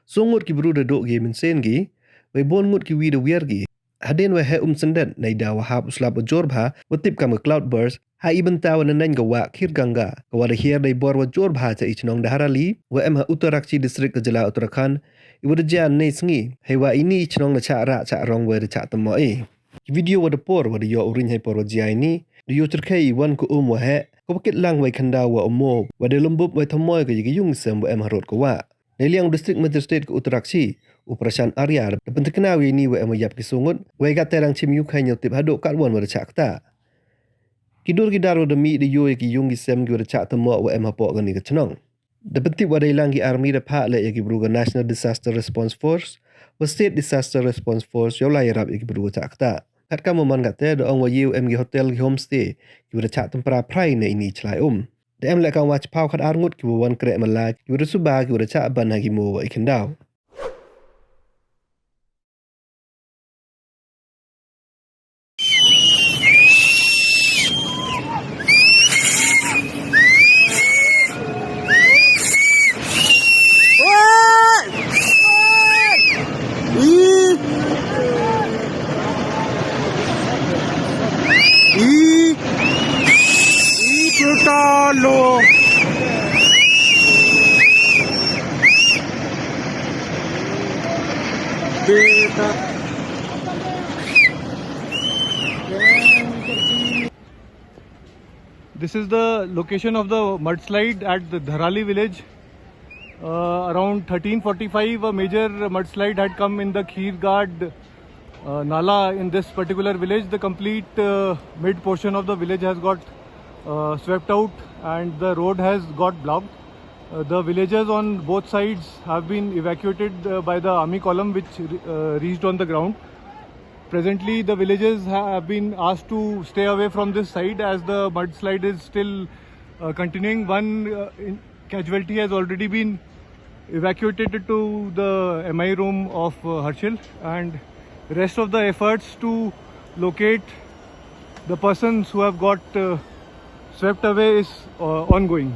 Sungut ki beruda dok gi mensen gi, we bon ngut ki wida wiar gi. Haden we he sendet na ida wahab uslap jorba, watip kam cloudburst, ha iben tawa na nang gawa kir ganga, gawa da hier dai bor wa jorba ta ichnong daharali, wa emha Uttarakshi distrik ke jela Uttarakhand, iwa da jan ne sengi, hei wa ini ichnong na cha ra cha rong wa da cha tamo Video wa da por wa da yo urin hai por wa jia ini, da yo terkai wan ku wa he, ko pakit lang wa kanda wa umo, wa da lumbub wa tamoy ke yung sem wa emha rot ko wa. Neliang distrik magistrate ke Uttarakshi, Operasyon Arya, dapat terkenal ini wa emayap kisungut, wa ikat terang cim yuk hanya tip haduk kat wan wa cak ta. Kidur kidaro demi di yo ki yung gisem ki wa cak temo wa emapok gani ke cenong. Dapat tip wa dailang ki army da pak le ki beruga National Disaster Response Force, wa State Disaster Response Force yo lai rap ki beruga cak ta. Kat kamu man kat te do ong wa yu em ki hotel ki homestay ki wa cak tempera prai ne ini celai Da em lek kau wach pau kat arngut ki wa wan krek malak ki wa subah ki wa cak ban hagi mo wa ikendau. This is the location of the mudslide at the Dharali village. Around 13:45, a major mudslide had come in the Kheergad Nala in this particular village. The complete mid portion of the village has got swept out and the road has got blocked. The villagers on both sides have been evacuated by the army column which reached on the ground. Presently, the villagers have been asked to stay away from this side as the mudslide is still continuing. One casualty has already been evacuated to the MI room of Harshil, and rest of the efforts to locate the persons who have got swept away is ongoing.